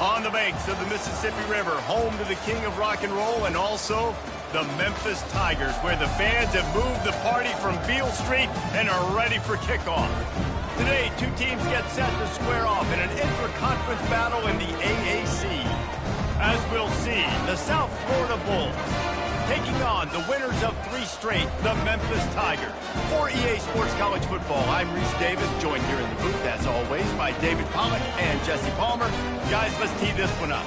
On the banks of the Mississippi River, home to the king of rock and roll and also the Memphis Tigers, where the fans have moved the party from Beale Street and are ready for kickoff. Today, two teams get set to square off in an intra-conference battle in the AAC. As we'll see, the South Florida Bulls taking on the winners of 3 straight, the Memphis Tigers. For EA Sports College Football, I'm Reese Davis, joined here in the booth, as always, by David Pollack and Jesse Palmer. Guys, let's tee this one up.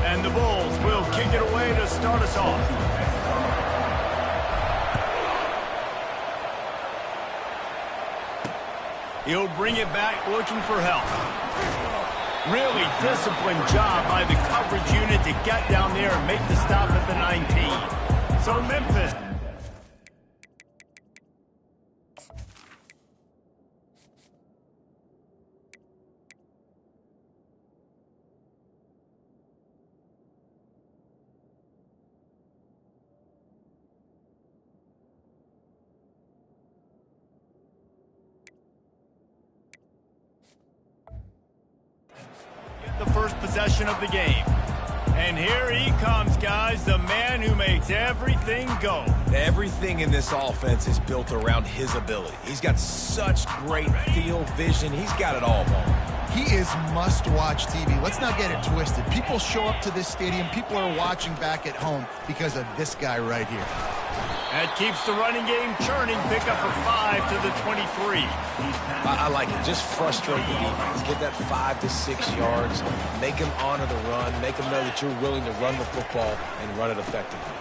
And the Bulls will kick it away to start us off. He'll bring it back looking for help. Really disciplined job by the coverage unit to get down there and make the stop at the 19. So Memphis. The first possession of the game. And here he comes, guys, the man who makes everything go. Everything in this offense is built around his ability. He's got such great field vision. He's got it all, Paul. He is must-watch TV. Let's not get it twisted. People show up to this stadium. People are watching back at home because of this guy right here. That keeps the running game churning. Pick up for 5 to the 23. I like it. Just frustrate the defense. Get that 5 to 6 yards. Make them honor the run. Make them know that you're willing to run the football and run it effectively.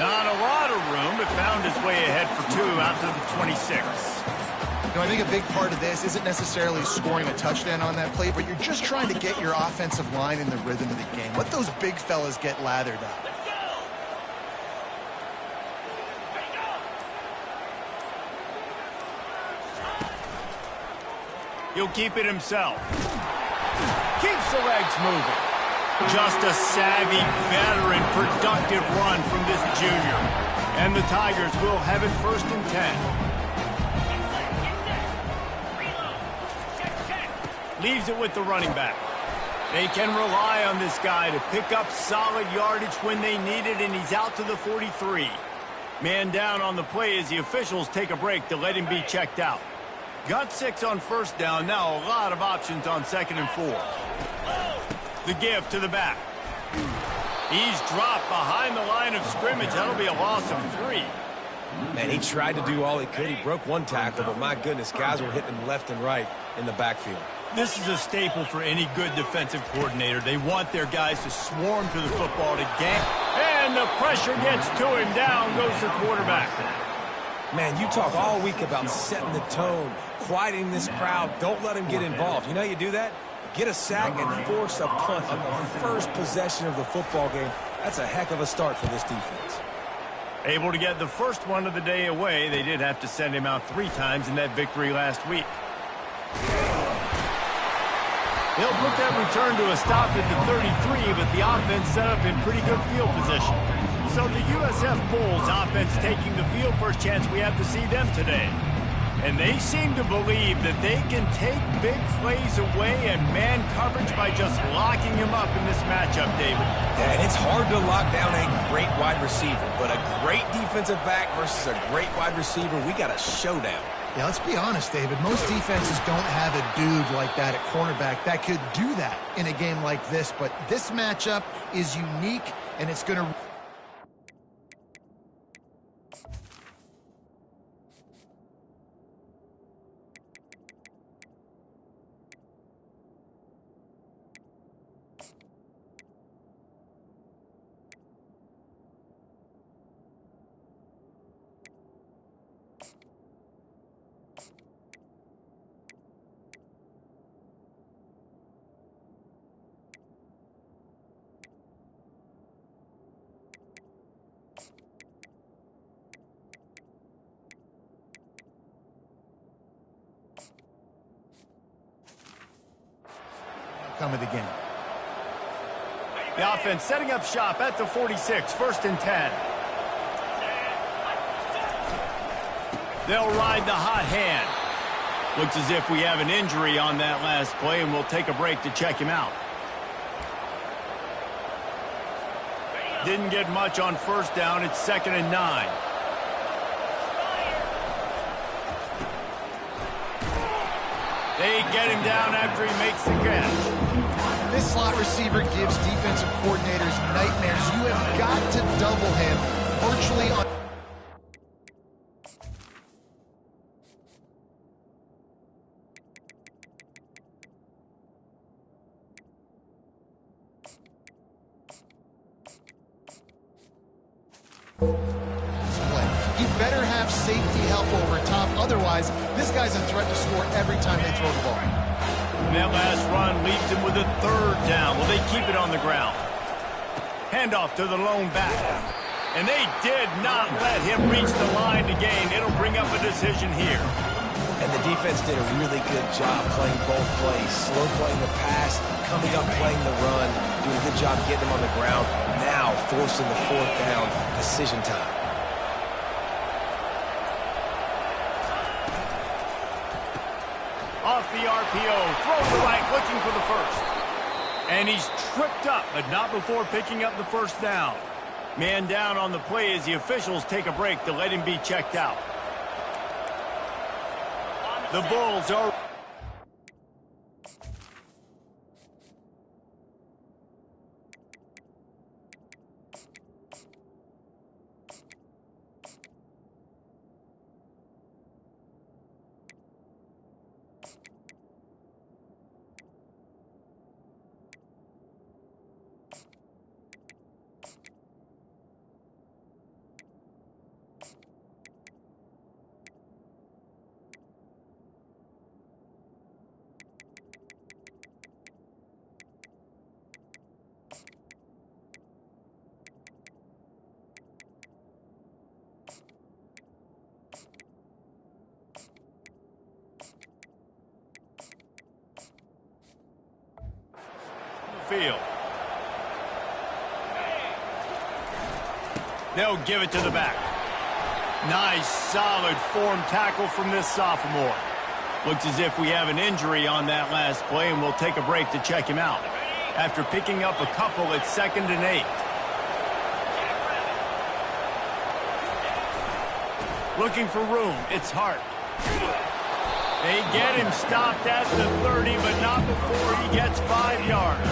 Not a lot of room, but found his way ahead for 2 out to the 26. You know, I think a big part of this isn't necessarily scoring a touchdown on that play, but you're just trying to get your offensive line in the rhythm of the game. Let those big fellas get lathered up. He'll keep it himself. Keeps the legs moving. Just a savvy, veteran, productive run from this junior. And the Tigers will have it 1st and 10. Leaves it with the running back. They can rely on this guy to pick up solid yardage when they need it, and he's out to the 43. Man down on the play as the officials take a break to let him be checked out. Got 6 on 1st down. Now a lot of options on 2nd and 4. The give to the back. He's dropped behind the line of scrimmage. That'll be a loss of 3. Man, he tried to do all he could. He broke one tackle, but my goodness, guys were hitting him left and right in the backfield. This is a staple for any good defensive coordinator. They want their guys to swarm to the football to gain. And the pressure gets to him. Down goes the quarterback. Man, you talk all week about setting the tone, quieting this crowd. Don't let him get involved. You know how you do that? Get a sack and force a punt on the first possession of the football game. That's a heck of a start for this defense. Able to get the first one of the day away. They did have to send him out 3 times in that victory last week. They'll put that return to a stop at the 33, but the offense set up in pretty good field position. So the USF Bulls offense taking the field. First chance we have to see them today. And they seem to believe that they can take big plays away and man coverage by just locking him up in this matchup, David. Yeah, and it's hard to lock down a great wide receiver, but a great defensive back versus a great wide receiver, we got a showdown. Yeah, let's be honest, David. Most defenses don't have a dude like that at cornerback that could do that in a game like this, but this matchup is unique, and it's going to... Come of the game. The offense setting up shop at the 46, 1st and 10. They'll ride the hot hand. Looks as if we have an injury on that last play, and we'll take a break to check him out. Didn't get much on first down. It's 2nd and 9. They get him down after he makes the catch. This slot receiver gives defensive coordinators nightmares. You have got to double him virtually on... He better have safety help over top. Otherwise, this guy's a threat to score every time they throw the ball. And that last run leaves him with a 3rd down. Will they keep it on the ground? Handoff to the lone back. And they did not let him reach the line to gain. It'll bring up a decision here. And the defense did a really good job playing both plays. Slow playing the pass, coming up playing the run, doing a good job getting him on the ground. Now forcing the 4th down, decision time. Off the RPO, throws the right, looking for the first. And he's tripped up, but not before picking up the 1st down. Man down on the play as the officials take a break to let him be checked out. The Bulls are... field. They'll give it to the back. Nice, solid form tackle from this sophomore. Looks as if we have an injury on that last play, and we'll take a break to check him out. After picking up a couple, it's 2nd and 8. Looking for room. It's Hart. They get him stopped at the 30, but not before he gets 5 yards.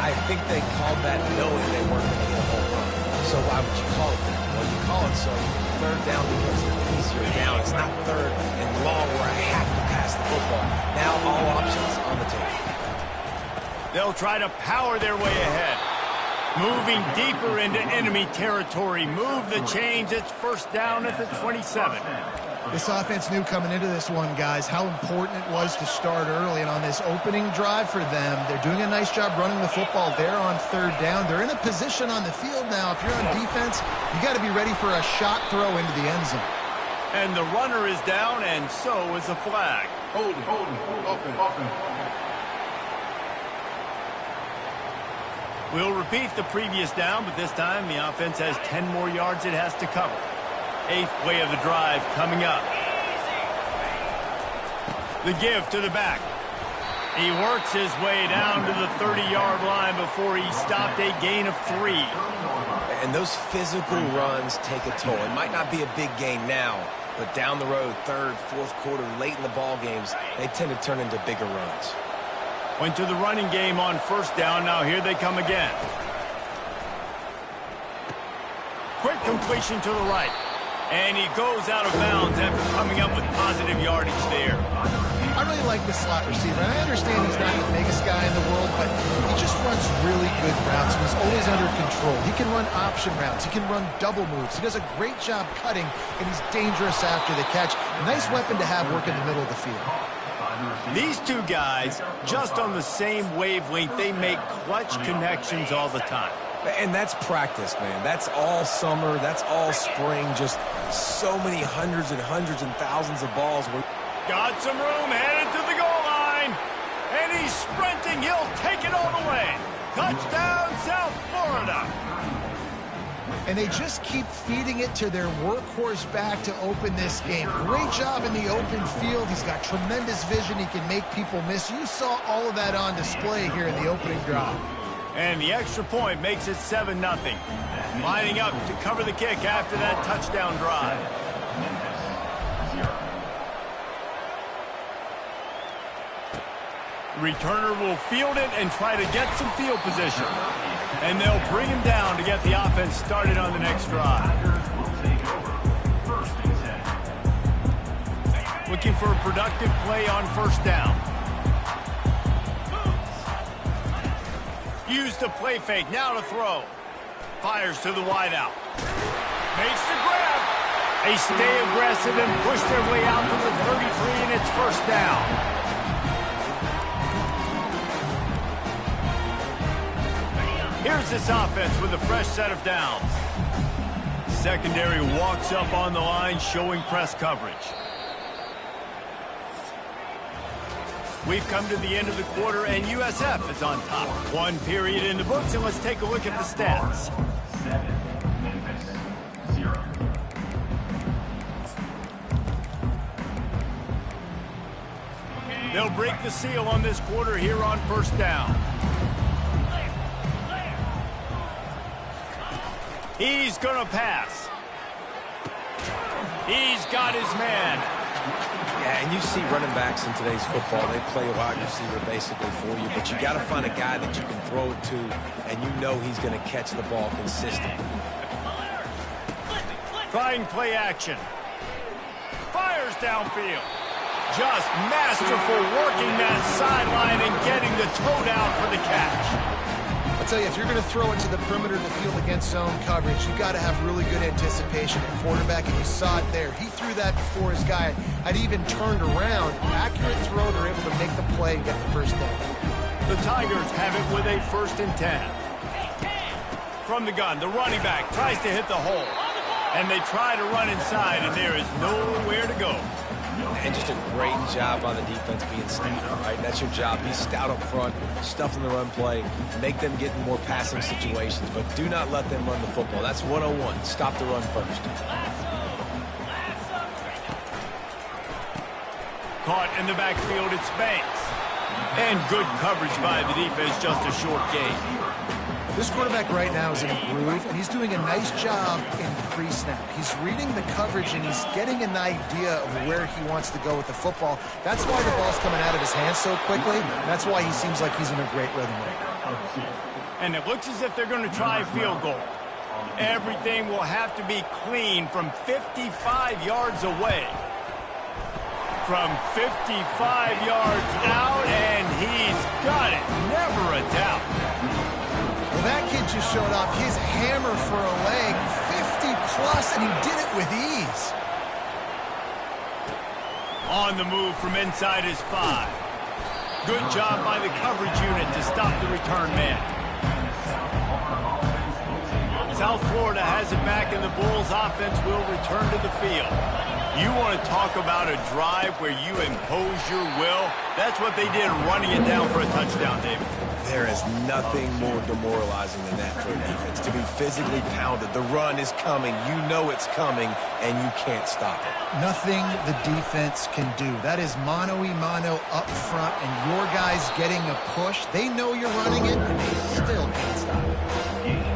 I think they called that knowing they weren't going to hit a home run. So why would you call it that? Well, you call it so 3rd down becomes an easier down. It's not 3rd and long where I have to pass the football. Now all options on the table. They'll try to power their way ahead. Moving deeper into enemy territory. Move the chains. It's 1st down at the 27. This offense knew coming into this one, guys, how important it was to start early. And on this opening drive for them, they're doing a nice job running the football there on 3rd down. They're in a position on the field now. If you're on defense, you got to be ready for a shot throw into the end zone. And the runner is down, and so is a flag. Hold it, open. We'll repeat the previous down, but this time the offense has 10 more yards it has to cover. 8th play of the drive coming up. The give to the back. He works his way down to the 30-yard line before he stopped a gain of 3. And those physical runs take a toll. It might not be a big gain now, but down the road, 3rd, 4th quarter, late in the ball games, they tend to turn into bigger runs. Went to the running game on 1st down. Now here they come again. Quick completion to the right. And he goes out of bounds after coming up with positive yardage there. I really like the slot receiver. And I understand he's not the biggest guy in the world, but he just runs really good routes, and he's always under control. He can run option routes. He can run double moves. He does a great job cutting, and he's dangerous after the catch. A nice weapon to have work in the middle of the field. These two guys, just on the same wavelength, they make clutch connections all the time. And that's practice, man. That's all summer. That's all spring. Just so many hundreds and thousands of balls. Got some room, headed to the goal line. And he's sprinting. He'll take it all the way. Touchdown, South Florida. And they just keep feeding it to their workhorse back to open this game. Great job in the open field. He's got tremendous vision. He can make people miss. You saw all of that on display here in the opening drive. And the extra point makes it 7-0. Lining up to cover the kick after that touchdown drive. Returner will field it and try to get some field position. And they'll bring him down to get the offense started on the next drive. Looking for a productive play on first down. Use the play fake, now to throw. Fires to the wideout. Makes the grab. They stay aggressive and push their way out to the 33, and it's first down. Here's this offense with a fresh set of downs. Secondary walks up on the line, showing press coverage. We've come to the end of the quarter, and USF is on top. One period in the books, and let's take a look at the stats. 7, Memphis 0. They'll break the seal on this quarter here on first down. He's going to pass. He's got his man. Yeah, and you see running backs in today's football, they play a wide receiver basically for you, but you got to find a guy that you can throw it to, and you know he's going to catch the ball consistently. Trying play action. Fires downfield. Just masterful working that sideline and getting the toe down for the catch. I'll tell you, if you're going to throw it to the perimeter of the field against zone coverage, you got to have really good anticipation at quarterback, and you saw it there. He threw that before his guy had even turned around. Accurate throw, they're able to make the play and get the first down. The Tigers have it with a 1st and 10. From the gun, the running back tries to hit the hole, and they try to run inside, and there is nowhere to go. And just a great job on the defense being stout, right? That's your job. Be stout up front, stuff in the run play, make them get in more passing situations, but do not let them run the football. That's 101. Stop the run first. Caught in the backfield, it's Banks. And good coverage by the defense, just a short gain. This quarterback right now is in a groove, and he's doing a nice job in pre-snap. He's reading the coverage, and he's getting an idea of where he wants to go with the football. That's why the ball's coming out of his hands so quickly. That's why he seems like he's in a great rhythm right now. And it looks as if they're going to try a field goal. Everything will have to be clean from 55 yards away. From 55 yards out, and he's got it. Never a doubt. Well, that kid just showed off his hammer for a leg, 50-plus, and he did it with ease. On the move from inside his 5. Good job by the coverage unit to stop the return man. South Florida has it back, and the Bulls offense will return to the field. You want to talk about a drive where you impose your will? That's what they did, running it down for a touchdown, David. There is nothing more demoralizing than that for a defense. To be physically pounded. The run is coming. You know it's coming, and you can't stop it. Nothing the defense can do. That is mano-a-mano up front, and your guys getting a push. They know you're running it, and they still can't stop it.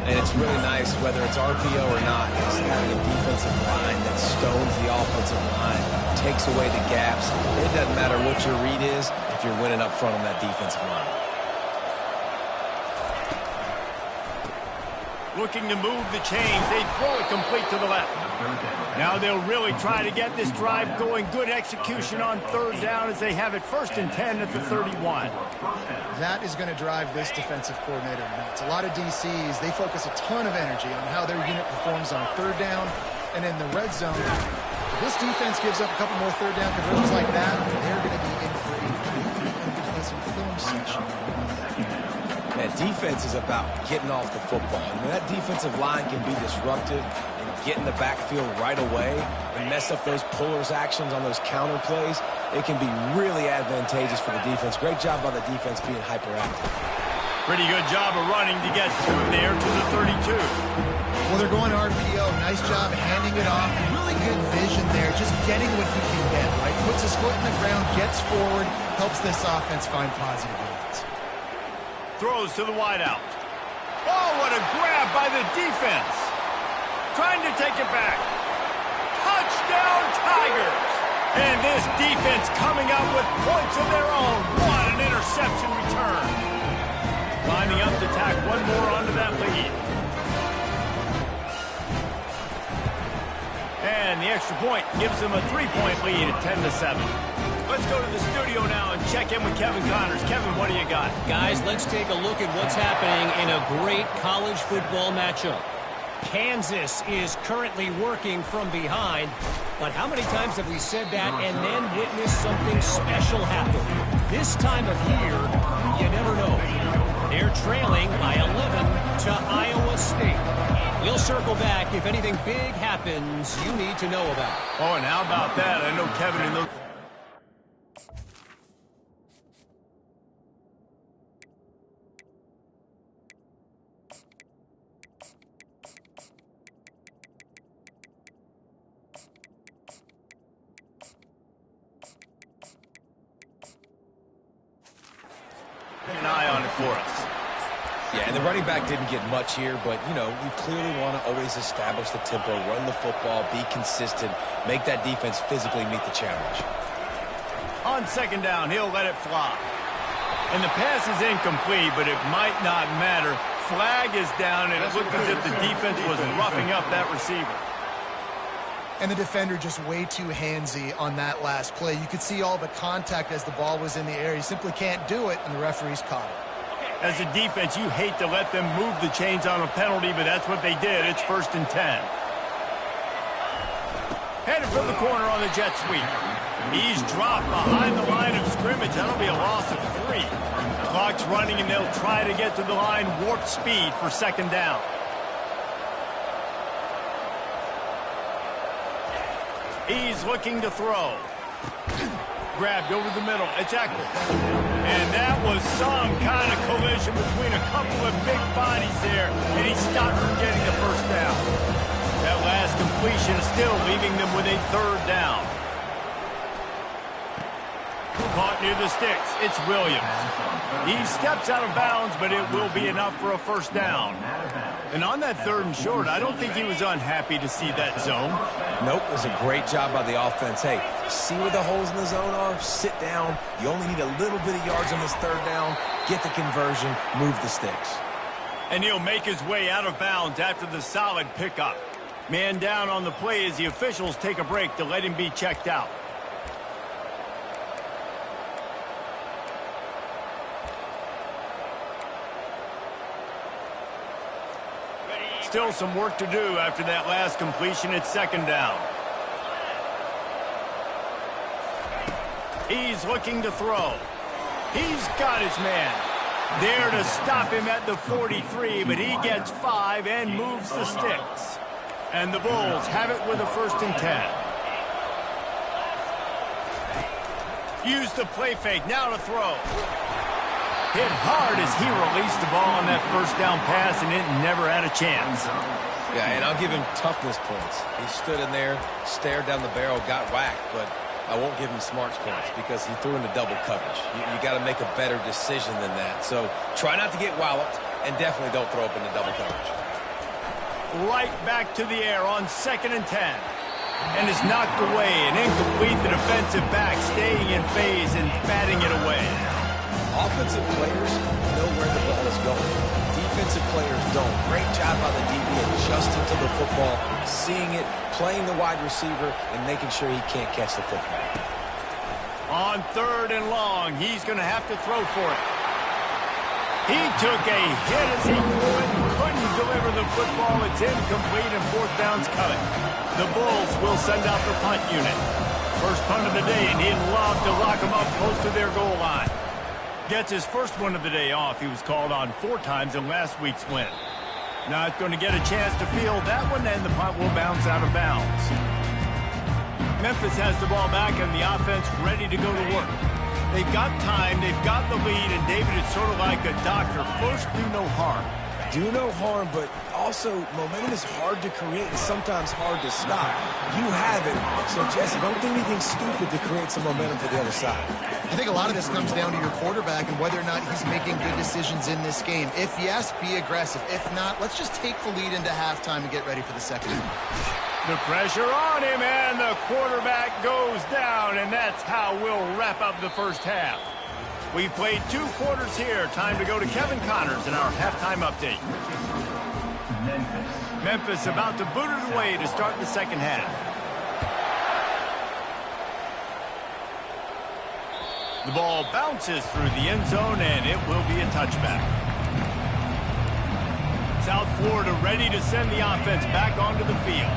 And it's really nice, whether it's RPO or not, is having a defensive line that stones the offensive line, takes away the gaps. It doesn't matter what your read is if you're winning up front on that defensive line. Looking to move the chains. They throw it complete to the left. Now they'll really try to get this drive going. Good execution on 3rd down as they have it 1st and 10 at the 31. That is going to drive this defensive coordinator nuts. A lot of DCs, they focus a ton of energy on how their unit performs on 3rd down and in the red zone. If this defense gives up a couple more 3rd down conversions like that, they're going to be in for a defensive film session. That defense is about getting off the football. And when that defensive line can be disruptive and get in the backfield right away and mess up those pullers actions on those counter plays, it can be really advantageous for the defense. Great job by the defense being hyperactive. Pretty good job of running to get through there to the 32. Well, they're going RPO. Nice job handing it off. Really good vision there, just getting what he can get, right? Puts his foot in the ground, gets forward, helps this offense find positive units. Throws to the wideout. Oh, what a grab by the defense. Trying to take it back. Touchdown, Tigers. And this defense coming out with points of their own. What an interception return. Lining up to tack one more onto that lead. And the extra point gives them a 3-point lead at 10-7. Let's go to the studio now and check in with Kevin Connors. Kevin, what do you got? Guys, let's take a look at what's happening in a great college football matchup. Kansas is currently working from behind, but how many times have we said that and then witnessed something special happen? This time of year, you never know. They're trailing by 11 to Iowa State. We'll circle back if anything big happens you need to know about. Oh, and how about that? I know Kevin in those... an eye on it for us. Yeah, and the running back didn't get much here, but, you know, you clearly want to always establish the tempo, run the football, be consistent, make that defense physically meet the challenge. On second down, he'll let it fly. And the pass is incomplete, but it might not matter. Flag is down, and it looked as if the defense was roughing up that receiver. And the defender just way too handsy on that last play. You could see all the contact as the ball was in the air. You simply can't do it, and the referees caught it. As a defense, you hate to let them move the chains on a penalty, but that's what they did. It's 1st and 10. Headed for the corner on the jet sweep. He's dropped behind the line of scrimmage. That'll be a loss of 3. Clock's running, and they'll try to get to the line warp speed for second down. He's looking to throw. Grabbed over the middle. It's Eckler. And that was some kind of collision between a couple of big bodies there, and he stopped from getting the first down. That last completion is still leaving them with a 3rd down. Caught near the sticks. It's Williams. He steps out of bounds, but it will be enough for a 1st down. And on that 3rd and short, I don't think he was unhappy to see that zone. Nope, it was a great job by the offense. Hey, see where the holes in the zone are? Sit down. You only need a little bit of yards on this 3rd down. Get the conversion. Move the sticks. And he'll make his way out of bounds after the solid pickup. Man down on the play as the officials take a break to let him be checked out. Still some work to do after that last completion at 2nd down. He's looking to throw. He's got his man. There to stop him at the 43, but he gets 5 and moves the sticks. And the Bulls have it with a 1st and 10. Use the play fake, now to throw. Hit hard as he released the ball on that 1st down pass, and it never had a chance. Yeah, and I'll give him toughness points. He stood in there, stared down the barrel, got whacked, but I won't give him smarts points because he threw into double coverage. You got to make a better decision than that. So try not to get walloped, and definitely don't throw up into double coverage. Right back to the air on 2nd and 10. And is knocked away and incomplete. The defensive back staying in phase and batting it away. Offensive players know where the ball is going. Defensive players don't. Great job by the DB adjusting to the football, seeing it, playing the wide receiver, and making sure he can't catch the football. On 3rd and long, he's going to have to throw for it. He took a hit as he couldn't deliver the football. It's incomplete, and 4th down's coming. The Bulls will send out the punt unit. First punt of the day, and he'd love to lock them up close to their goal line. Gets his first one of the day off. He was called on 4 times in last week's win. Not going to get a chance to field that one, and the punt will bounce out of bounds. Memphis has the ball back, and the offense ready to go to work. They've got time, they've got the lead, and David is sort of like a doctor. First, do no harm. do no harm, but also momentum is hard to create and sometimes hard to stop. You have it, so Jesse, don't do anything stupid to create some momentum for the other side. I think a lot of this comes down to your quarterback and whether or not he's making good decisions in this game. If yes, be aggressive. If not, let's just take the lead into halftime and get ready for the second half. The pressure on him, and the quarterback goes down, and that's how we'll wrap up the first half. We've played 2 quarters here. Time to go to Kevin Connors in our halftime update. Memphis about to boot it away to start the second half. The ball bounces through the end zone, and it will be a touchback. South Florida ready to send the offense back onto the field.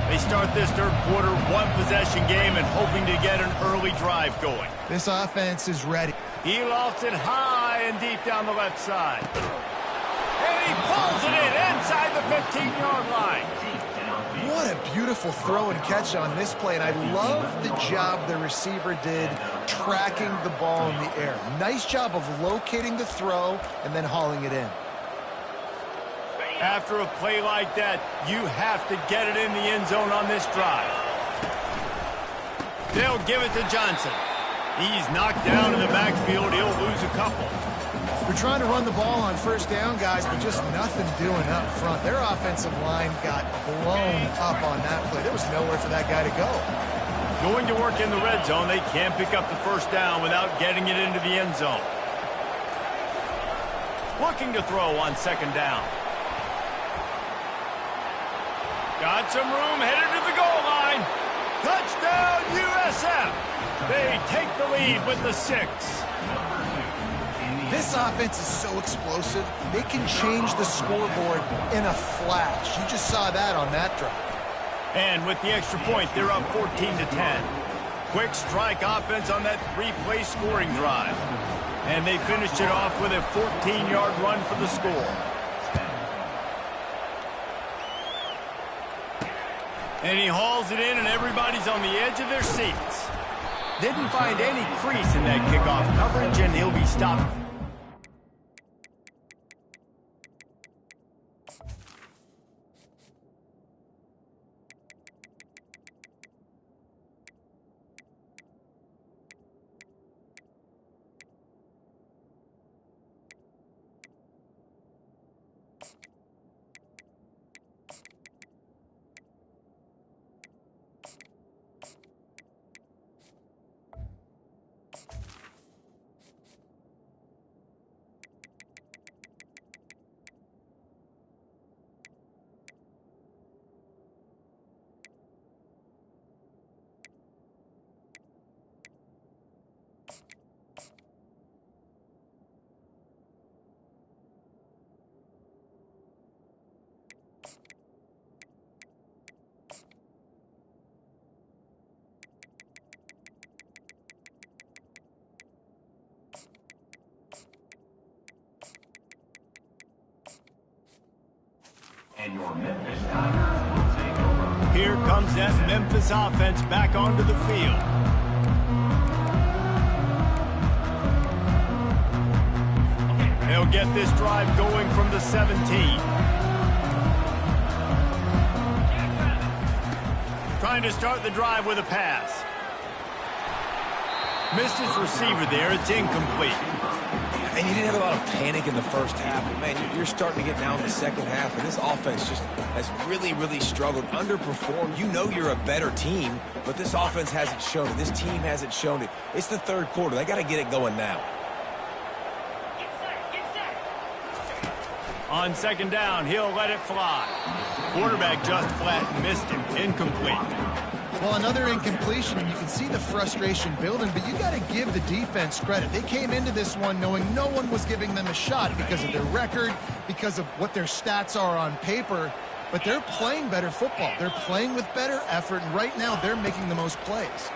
They start this third quarter one-possession game and hoping to get an early drive going. This offense is ready. He lofts it high and deep down the left side. And he pulls it in inside the 15-yard line. What a beautiful throw and catch on this play, and I love the job the receiver did tracking the ball in the air. Nice job of locating the throw and then hauling it in. After a play like that, you have to get it in the end zone on this drive. They'll give it to Johnson. He's knocked down in the backfield. He'll lose a couple. We're trying to run the ball on first down, guys, but just nothing doing up front. Their offensive line got blown up on that play. There was nowhere for that guy to go. Going to work in the red zone, they can't pick up the first down without getting it into the end zone. Looking to throw on second down. Got some room, headed to the goal line. Touchdown, USF. They take the lead with the 6. This offense is so explosive, they can change the scoreboard in a flash. You just saw that on that drive. And with the extra point, they're up 14-10. Quick strike offense on that 3-play scoring drive. And they finished it off with a 14-yard run for the score. And he hauls it in, and everybody's on the edge of their seats. Didn't find any crease in that kickoff coverage, and he'll be stopped. And your Memphis Tigers will take over. Here comes that Memphis offense back onto the field. They'll get this drive going from the 17. Trying to start the drive with a pass. Missed his receiver there. It's incomplete. And you didn't have a lot of panic in the first half. But man, you're starting to get down in the second half, and this offense just has really, really struggled, underperformed. You know you're a better team, but this offense hasn't shown it. This team hasn't shown it. It's the third quarter. They got to get it going now. On second down, he'll let it fly. Quarterback just flat missed him. Incomplete. Well, another incompletion, and you can see the frustration building, but you got to give the defense credit. They came into this one knowing no one was giving them a shot because of their record, because of what their stats are on paper, but they're playing better football. They're playing with better effort, and right now they're making the most plays.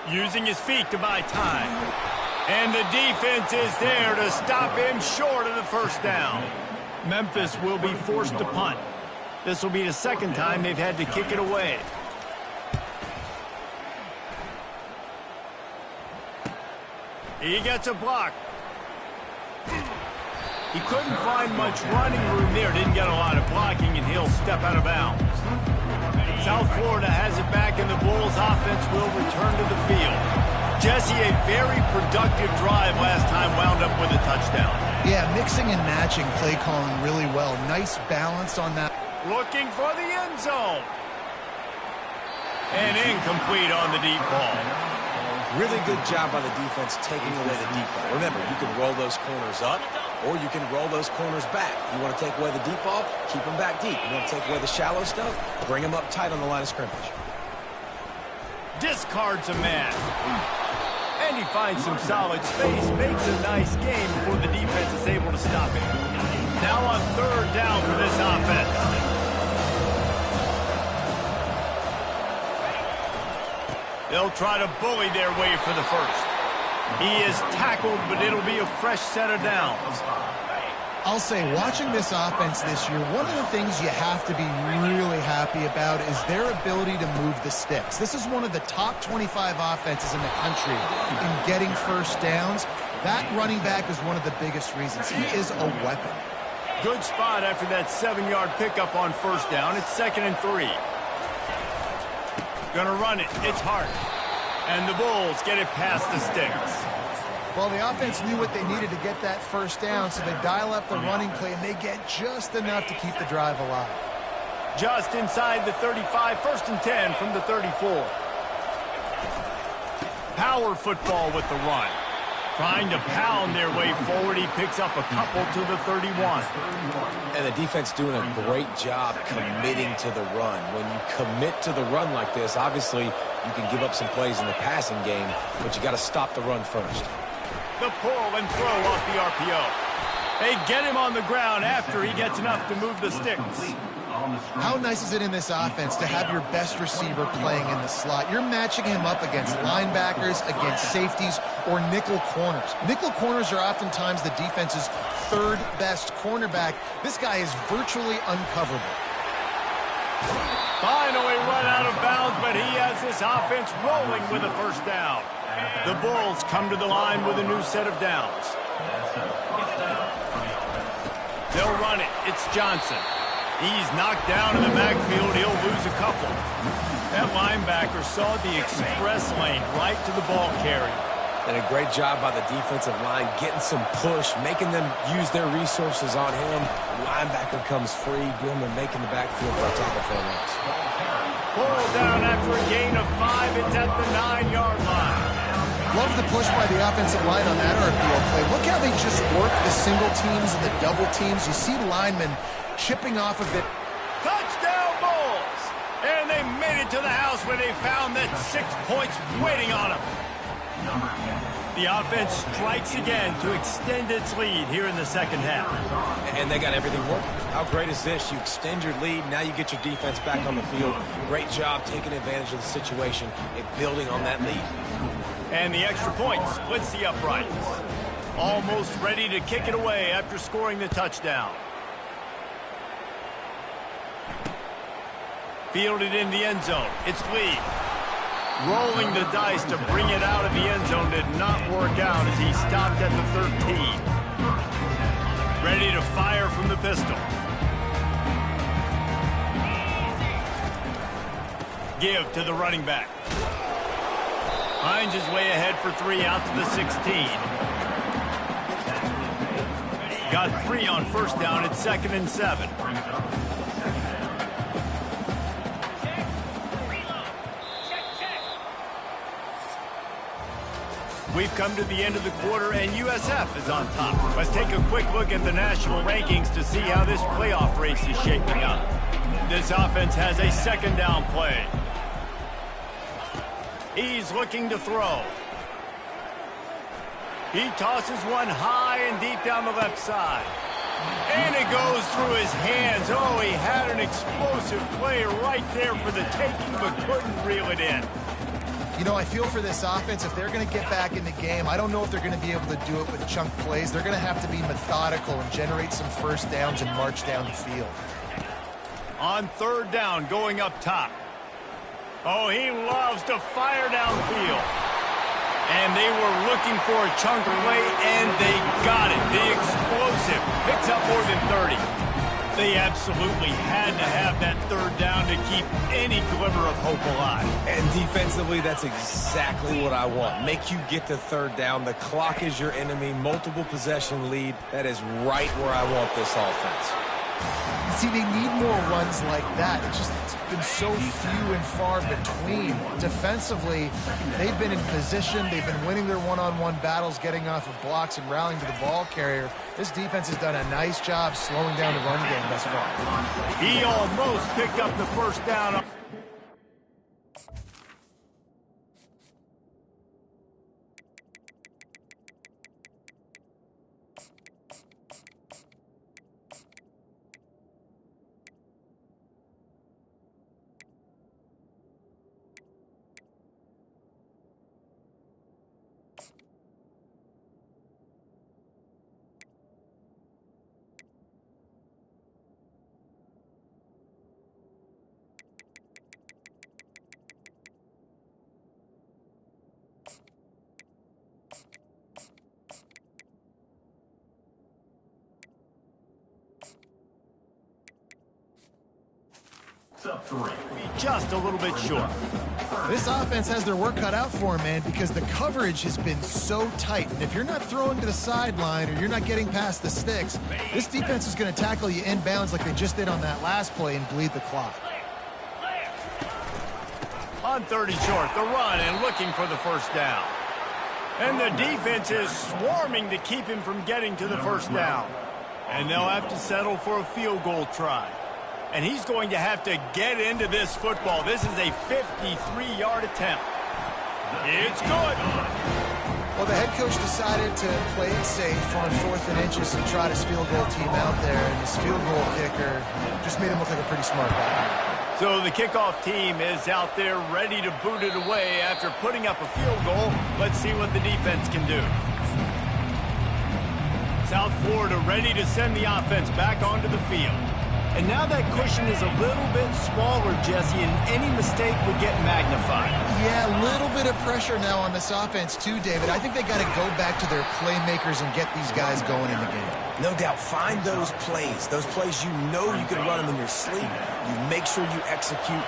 Using his feet to buy time. And the defense is there to stop him short of the first down. Memphis will be forced to punt. This will be the second time they've had to kick it away. He gets a block. He couldn't find much running room there. Didn't get a lot of blocking, and he'll step out of bounds. South Florida has it back, and the Bulls offense will return to the field. Jesse, a very productive drive last time wound up with a touchdown. Yeah, mixing and matching play calling really well. Nice balance on that. Looking for the end zone. And incomplete on the deep ball. Really good job by the defense taking away the deep ball. Remember, you can roll those corners up, or you can roll those corners back. You want to take away the deep ball, keep them back deep. You want to take away the shallow stuff, bring them up tight on the line of scrimmage. Discards a man. And he finds some solid space, makes a nice game before the defense is able to stop it. Now on third down for this offense. They'll try to bully their way for the first. He is tackled, but it'll be a fresh set of downs. I'll say, watching this offense this year, one of the things you have to be really happy about is their ability to move the sticks. This is one of the top 25 offenses in the country in getting first downs. That running back is one of the biggest reasons. He is a weapon. Good spot after that 7-yard pickup on first down. It's 2nd and 3. Gonna run it. It's hard. And the Bulls get it past the sticks. Well, the offense knew what they needed to get that first down, so they dial up the running play, and they get just enough to keep the drive alive. Just inside the 35, 1st and 10 from the 34. Power football with the run. Trying to pound their way forward. He picks up a couple to the 31. And the defense doing a great job committing to the run. When you commit to the run like this, obviously you can give up some plays in the passing game, but you got to stop the run first. The pull and throw off the RPO. They get him on the ground after he gets enough to move the sticks. How nice is it in this offense to have your best receiver playing in the slot? You're matching him up against linebackers, against safeties, or nickel corners. Nickel corners are oftentimes the defense's third best cornerback. This guy is virtually uncoverable. Finally run out of bounds, but he has this offense rolling with a first down. The Bulls come to the line with a new set of downs. They'll run it. It's Johnson. He's knocked down in the backfield. He'll lose a couple. That linebacker saw the express lane right to the ball carrier. And a great job by the defensive line, getting some push, making them use their resources on him. Linebacker comes free, boom, and making the backfield for a tackle for a loss. Pulled down after a gain of 5. It's at the 9-yard line. Love the push by the offensive line on that RPO play. Look how they just work the single teams and the double teams. You see linemen chipping off of it. Touchdown Bulls! And they made it to the house where they found that 6 points waiting on them. The offense strikes again to extend its lead here in the second half. And they got everything working. How great is this? You extend your lead, now you get your defense back on the field. Great job taking advantage of the situation and building on that lead. And the extra point splits the uprights. Almost ready to kick it away after scoring the touchdown. Fielded in the end zone. It's Lee. Rolling the dice to bring it out of the end zone did not work out as he stopped at the 13. Ready to fire from the pistol. Give to the running back. Finds his way ahead for 3 out to the 16. Got 3 on first down. It's 2nd and 7. We've come to the end of the quarter, and USF is on top. Let's take a quick look at the national rankings to see how this playoff race is shaping up. This offense has a 2nd down play. He's looking to throw. He tosses one high and deep down the left side. And it goes through his hands. Oh, he had an explosive play right there for the taking, but couldn't reel it in. You know, I feel for this offense, if they're going to get back in the game, I don't know if they're going to be able to do it with chunk plays. They're going to have to be methodical and generate some first downs and march down the field. On 3rd down, going up top. Oh, he loves to fire downfield. And they were looking for a chunk play, and they got it. The explosive picks up more than 30. They absolutely had to have that third down to keep any glimmer of hope alive. And defensively, that's exactly what I want. Make you get to third down. The clock is your enemy. Multiple possession lead. That is right where I want this offense. See, they need more runs like that. It's been so few and far between. Defensively, they've been in position. They've been winning their one-on-one battles, getting off of blocks and rallying to the ball carrier. This defense has done a nice job slowing down the run game thus far. He almost picked up the first down. Sub 3. Just a little bit short. This offense has their work cut out for them, man, because the coverage has been so tight. And if you're not throwing to the sideline or you're not getting past the sticks, this defense is going to tackle you inbounds like they just did on that last play and bleed the clock. On 30 short, the run and looking for the first down. And the defense is swarming to keep him from getting to the first down. And they'll have to settle for a field goal try. And he's going to have to get into this football. This is a 53-yard attempt. It's good. Well, the head coach decided to play it safe on 4th and inches and try his field goal team out there. And his field goal kicker just made him look like a pretty smart guy. So the kickoff team is out there ready to boot it away after putting up a field goal. Let's see what the defense can do. South Florida ready to send the offense back onto the field. And now that cushion is a little bit smaller, Jesse, and any mistake would get magnified. Yeah, a little bit of pressure now on this offense too, David. I think they got to go back to their playmakers and get these guys going in the game. No doubt, find those plays you know you can run them in your sleep. You make sure you execute,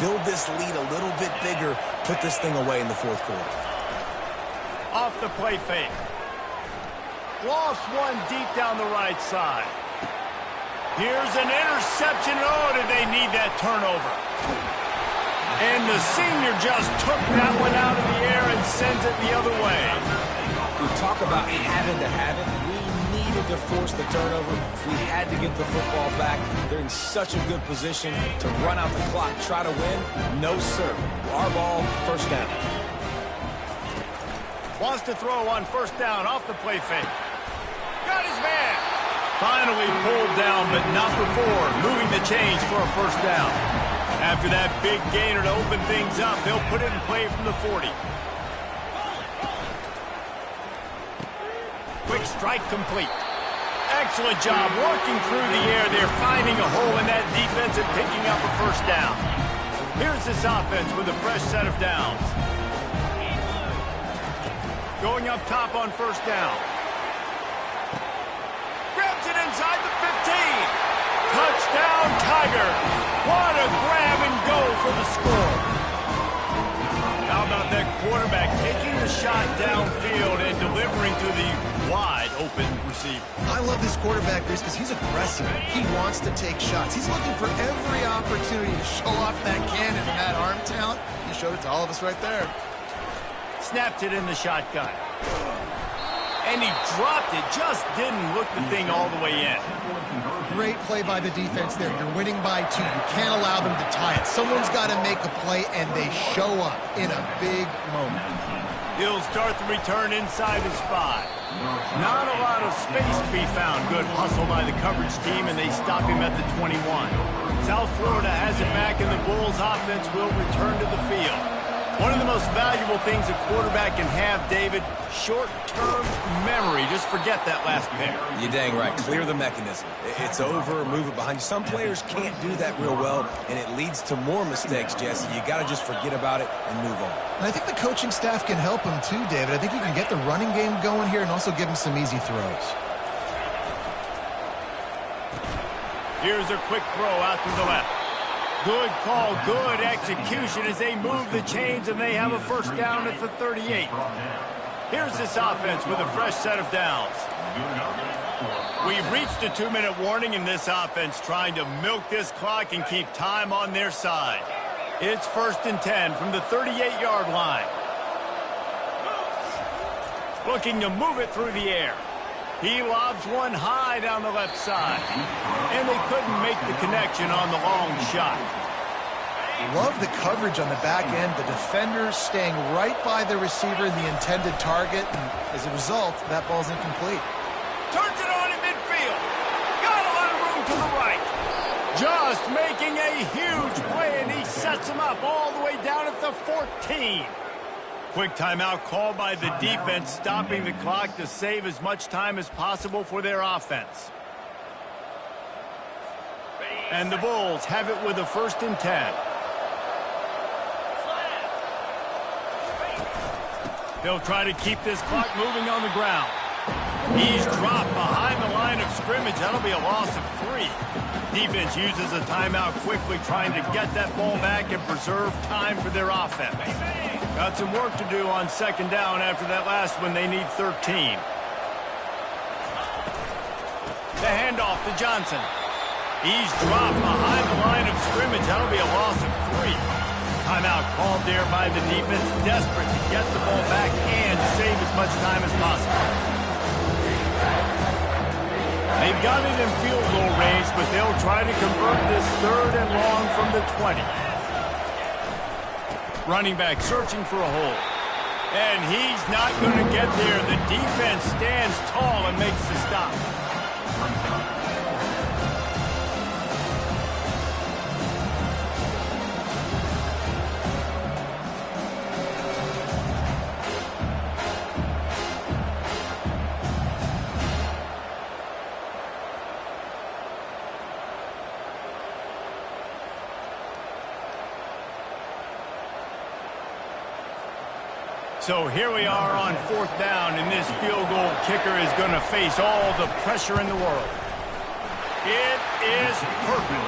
build this lead a little bit bigger, put this thing away in the fourth quarter. Off the play fake. Lost one deep down the right side. Here's an interception. Oh, did they need that turnover? And the senior just took that one out of the air and sends it the other way. We talk about having to have it. We needed to force the turnover. We had to get the football back. They're in such a good position to run out the clock, try to win. No, sir. Our ball, first down. Wants to throw on first down off the play fake. Got his man. Finally pulled down, but not before moving the chains for a first down. After that big gainer to open things up, they'll put it in play from the 40. Quick strike complete. Excellent job working through the air. They're finding a hole in that defense and picking up a first down. Here's this offense with a fresh set of downs. Going up top on first down. Grabs it inside the 15. Touchdown, Tiger. What a grab and go for the score. How about that quarterback taking the shot downfield and delivering to the wide open receiver? I love this quarterback, Bruce, because he's aggressive. He wants to take shots. He's looking for every opportunity to show off that cannon and that arm talent. He showed it to all of us right there. Snapped it in the shotgun. And he dropped it, just didn't look the thing all the way in. Great play by the defense there. You're winning by 2. You can't allow them to tie it. Someone's got to make a play, and they show up in a big moment. He'll start the return inside his 5. Not a lot of space to be found. Good hustle by the coverage team, and they stop him at the 21. South Florida has it back, and the Bulls offense will return to the field. One of the most valuable couple things a quarterback can have, David. Short-term memory. Just forget that last pick. You're dang right. Clear the mechanism. It's over, move it behind you. Some players can't do that real well, and it leads to more mistakes, Jesse. You got to just forget about it and move on. And I think the coaching staff can help him too, David. I think he can get the running game going here and also give him some easy throws. Here's a quick throw out to the left. Good call, good execution as they move the chains and they have a first down at the 38. Here's this offense with a fresh set of downs. We've reached a 2-minute warning in this offense, trying to milk this clock and keep time on their side. It's 1st and 10 from the 38-yard line. Looking to move it through the air. He lobs one high down the left side. And they couldn't make the connection on the long shot. Love the coverage on the back end. The defender staying right by the receiver, the intended target. And as a result, that ball's incomplete. Turns it on in midfield. Got a lot of room to the right. Just making a huge play, and he sets him up all the way down at the 14. Quick timeout called by the defense, stopping the clock to save as much time as possible for their offense. And the Bulls have it with a 1st and 10. They'll try to keep this clock moving on the ground. He's dropped behind the line of scrimmage. That'll be a loss of 3. Defense uses a timeout quickly, trying to get that ball back and preserve time for their offense. Got some work to do on 2nd down after that last one. They need 13. The handoff to Johnson. He's dropped behind the line of scrimmage. That'll be a loss of 3. Timeout called there by the defense, desperate to get the ball back and save as much time as possible. They've got it in field goal range, but they'll try to convert this 3rd and long from the 20. Running back searching for a hole. And he's not going to get there. The defense stands tall and makes the stop. So here we are on 4th down, and this field goal kicker is going to face all the pressure in the world. It is perfect.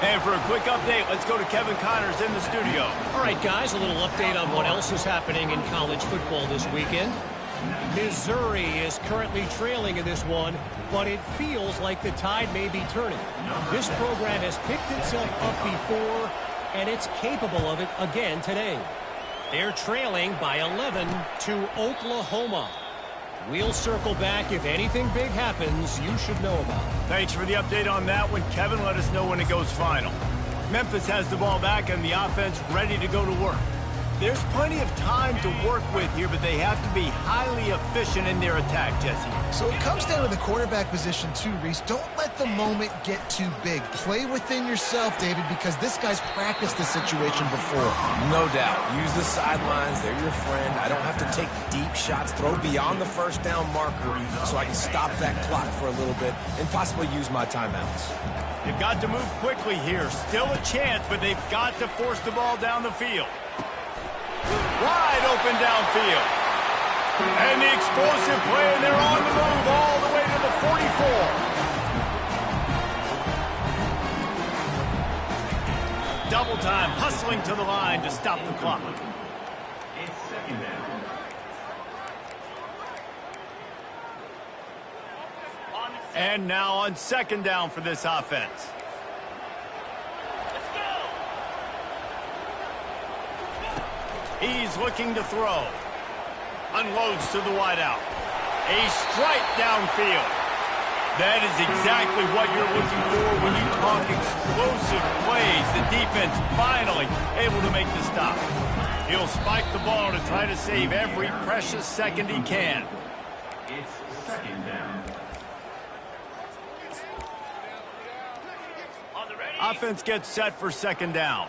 And for a quick update, let's go to Kevin Connors in the studio. All right, guys, a little update on what else is happening in college football this weekend. Missouri is currently trailing in this one, but it feels like the tide may be turning. This program has picked itself up before, and it's capable of it again today. They're trailing by 11 to Oklahoma. We'll circle back. If anything big happens, you should know about it. Thanks for the update on that one, Kevin. Let us know when it goes final. Memphis has the ball back and the offense ready to go to work. There's plenty of time to work with here, but they have to be highly efficient in their attack, Jesse. So it comes down to the quarterback position too, Reese. Don't let the moment get too big. Play within yourself, David, because this guy's practiced this situation before. No doubt. Use the sidelines. They're your friend. I don't have to take deep shots, throw beyond the 1st down marker so I can stop that clock for a little bit and possibly use my timeouts. They've got to move quickly here. Still a chance, but they've got to force the ball down the field. Wide open downfield. And the explosive play, and they're on the move all the way to the 44. Double time, hustling to the line to stop the clock. It's 2nd down. And now on 2nd down for this offense. He's looking to throw. Unloads to the wideout. A strike downfield. That is exactly what you're looking for when you talk explosive plays. The defense finally able to make the stop. He'll spike the ball to try to save every precious second he can. It's 2nd down. Offense gets set for 2nd down.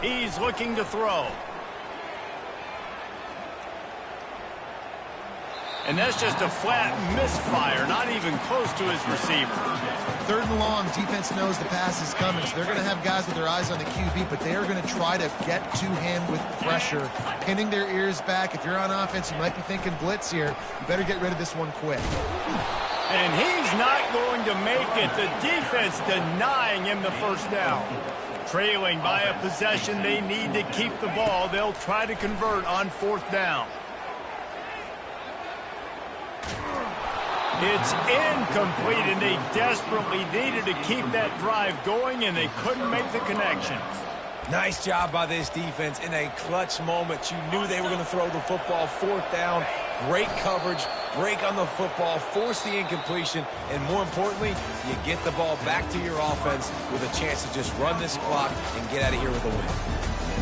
He's looking to throw. And that's just a flat misfire, not even close to his receiver. 3rd and long, defense knows the pass is coming, so they're going to have guys with their eyes on the QB, but they are going to try to get to him with pressure, pinning their ears back. If you're on offense, you might be thinking blitz here. You better get rid of this one quick. And he's not going to make it. The defense denying him the first down. Trailing by a possession, they need to keep the ball. They'll try to convert on 4th down. It's incomplete, and they desperately needed to keep that drive going, and they couldn't make the connections. Nice job by this defense in a clutch moment. You knew they were going to throw the football. 4th down, great coverage, break on the football, force the incompletion, and more importantly, you get the ball back to your offense with a chance to just run this clock and get out of here with a win.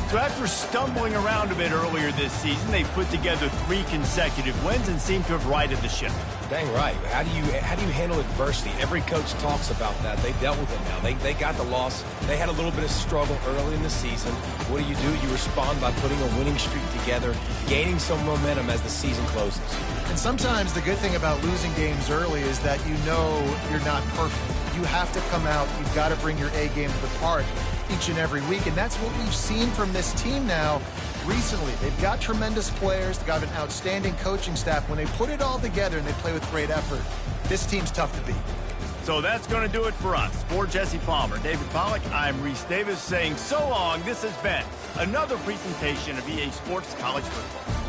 So after stumbling around a bit earlier this season, they put together 3 consecutive wins and seem to have righted the ship. Dang right. How do you handle adversity? Every coach talks about that. They dealt with it now. They got the loss. They had a little bit of struggle early in the season. What do? You respond by putting a winning streak together, gaining some momentum as the season closes. And sometimes the good thing about losing games early is that you know you're not perfect. You have to come out. You've got to bring your A game to the park each and every week, and that's what we've seen from this team now recently. They've got tremendous players. They've got an outstanding coaching staff. When they put it all together and they play with great effort, this team's tough to beat. So that's going to do it for us. For Jesse Palmer, David Pollack, I'm Reese Davis saying so long. This has been another presentation of EA Sports College Football.